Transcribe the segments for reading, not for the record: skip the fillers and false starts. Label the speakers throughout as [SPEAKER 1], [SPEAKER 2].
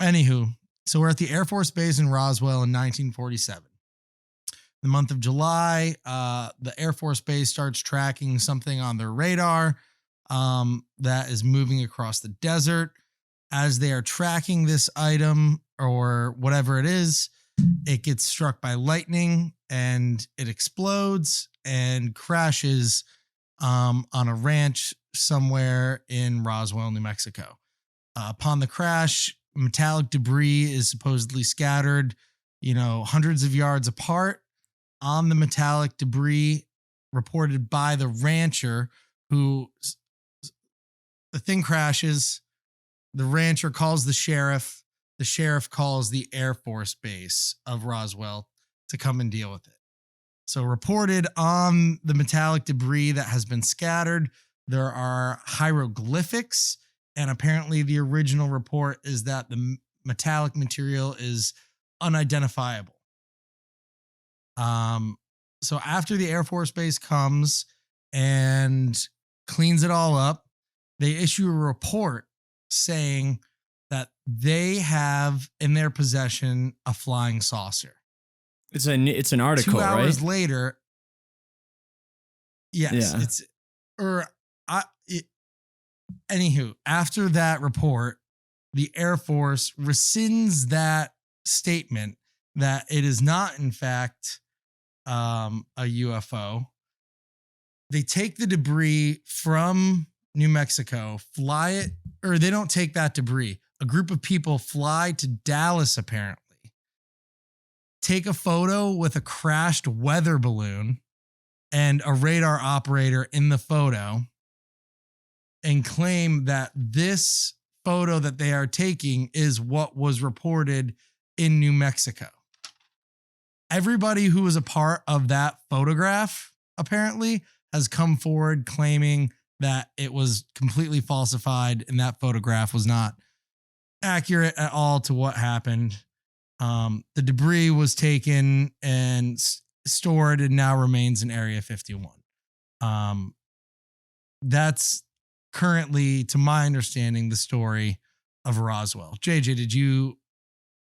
[SPEAKER 1] Anywho, so we're at the Air Force Base in Roswell in 1947. The month of July, the Air Force Base starts tracking something on their radar that is moving across the desert. As they are tracking this item or whatever it is, it gets struck by lightning and it explodes and crashes on a ranch somewhere in Roswell, New Mexico. Upon the crash, metallic debris is supposedly scattered, hundreds of yards apart. On the metallic debris reported by the rancher who the thing crashes. The rancher calls the sheriff. The sheriff calls the Air Force Base of Roswell to come and deal with it. So reported on the metallic debris that has been scattered, there are hieroglyphics. And apparently the original report is that the metallic material is unidentifiable. So after the Air Force Base comes and cleans it all up, they issue a report saying that they have in their possession a flying saucer.
[SPEAKER 2] It's an article,
[SPEAKER 1] 2 hours
[SPEAKER 2] right?
[SPEAKER 1] later. Yes,
[SPEAKER 2] yeah.
[SPEAKER 1] Anywho, after that report, the Air Force rescinds that statement that it is not, in fact, a UFO. They take the debris from New Mexico, fly it, or they don't take that debris. A group of people fly to Dallas, apparently, take a photo with a crashed weather balloon and a radar operator in the photo, and claim that this photo that they are taking is what was reported in New Mexico. Everybody who was a part of that photograph apparently has come forward claiming that it was completely falsified and that photograph was not accurate at all to what happened. The debris was taken and stored and now remains in Area 51. That's currently, to my understanding, the story of Roswell. JJ,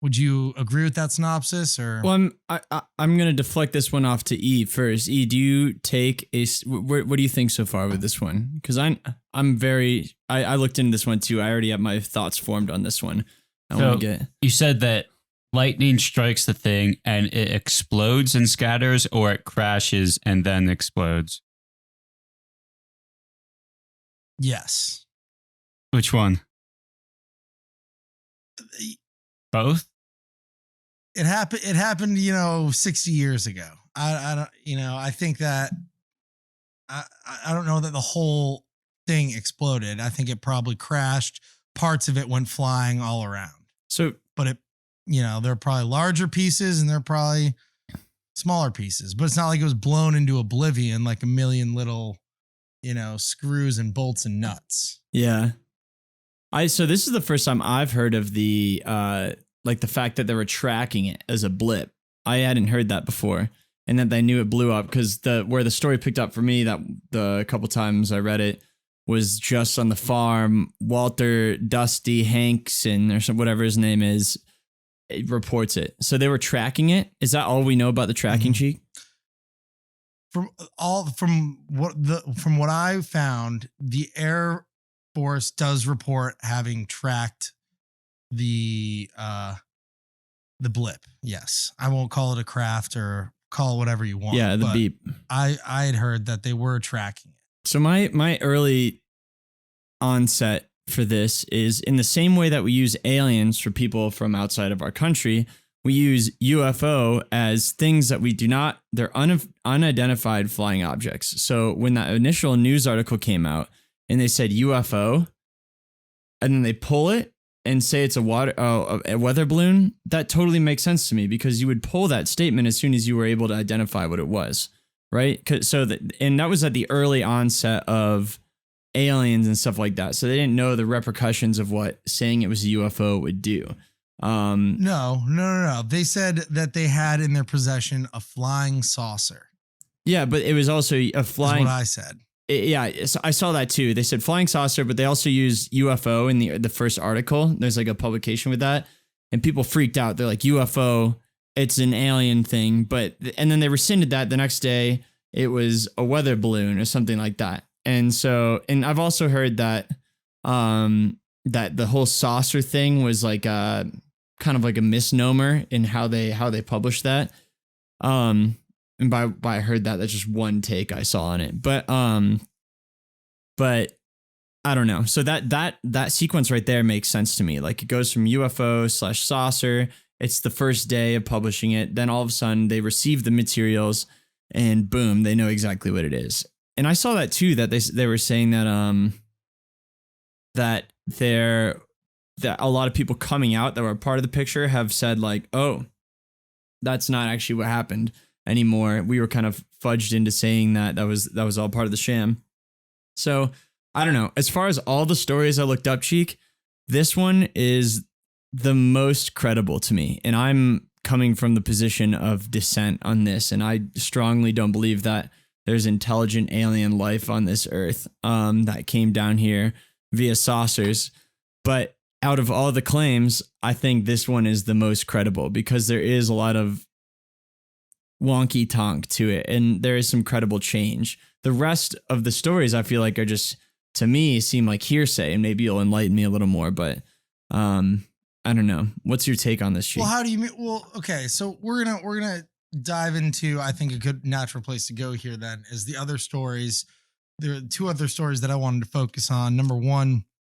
[SPEAKER 1] would you agree with that synopsis? Or
[SPEAKER 2] well, I'm going to deflect this one off to E first. E, do you take what do you think so far with this one? Because I looked into this one too. I already have my thoughts formed on this one.
[SPEAKER 3] You said that lightning strikes the thing and it explodes and scatters, or it crashes and then explodes.
[SPEAKER 1] Yes.
[SPEAKER 3] Which one? Both?
[SPEAKER 1] It happened, 60 years ago. I don't, I think that I don't know that the whole thing exploded. I think it probably crashed. Parts of it went flying all around.
[SPEAKER 2] So,
[SPEAKER 1] but it, there are probably larger pieces and there are probably smaller pieces, but it's not like it was blown into oblivion like a million little, screws and bolts and nuts.
[SPEAKER 2] Yeah. So this is the first time I've heard of the, the fact that they were tracking it as a blip. I hadn't heard that before, and that they knew it blew up, because where the story picked up for me, that the couple times I read it, was just on the farm. Walter Dusty Hankson, or whatever his name is, it reports it. So they were tracking it. Is that all we know about the tracking, Cheek?
[SPEAKER 1] From what I found, the Air Force does report having tracked the blip. Yes. I won't call it a craft or call it whatever you want.
[SPEAKER 2] Yeah, the beep.
[SPEAKER 1] I had heard that they were tracking it.
[SPEAKER 2] So my early onset for this is in the same way that we use aliens for people from outside of our country, we use UFO as things that we do not, they're unidentified flying objects. So when that initial news article came out and they said UFO, and then they pull it and say it's a weather balloon, that totally makes sense to me, because you would pull that statement as soon as you were able to identify what it was, right? And that was at the early onset of aliens and stuff like that. So they didn't know the repercussions of what saying it was a UFO would do.
[SPEAKER 1] No. They said that they had in their possession a flying saucer.
[SPEAKER 2] Yeah, but it was also a flying.
[SPEAKER 1] That's what I said.
[SPEAKER 2] I saw that too. They said flying saucer, but they also use UFO in the first article. There's like a publication with that, and people freaked out. They're like, UFO, it's an alien thing, and then they rescinded that the next day. It was a weather balloon or something like that. And I've also heard that that the whole saucer thing was like a kind of like a misnomer in how they published that. And by I heard that, that's just one take I saw on it. But I don't know. So that sequence right there makes sense to me. Like it goes from UFO/saucer. It's the first day of publishing it. Then all of a sudden they receive the materials and boom, they know exactly what it is. And I saw that too, that they were saying that that a lot of people coming out that were part of the picture have said like, oh, that's not actually what happened anymore. We were kind of fudged into saying that was all part of the sham. So I don't know. As far as all the stories I looked up, Cheek, this one is the most credible to me. And I'm coming from the position of dissent on this. And I strongly don't believe that there's intelligent alien life on this earth that came down here via saucers. But out of all the claims, I think this one is the most credible because there is a lot of wonky tonk to it and there is some credible change. The rest of the stories I feel like are just, to me, seem like hearsay, and maybe you'll enlighten me a little more, but I don't know. What's your take on this, Chief?
[SPEAKER 1] Well, how do you mean? Well, okay, so we're gonna dive into, I think, a good natural place to go here then is the other stories. There are two other stories that I wanted to focus on. Number one,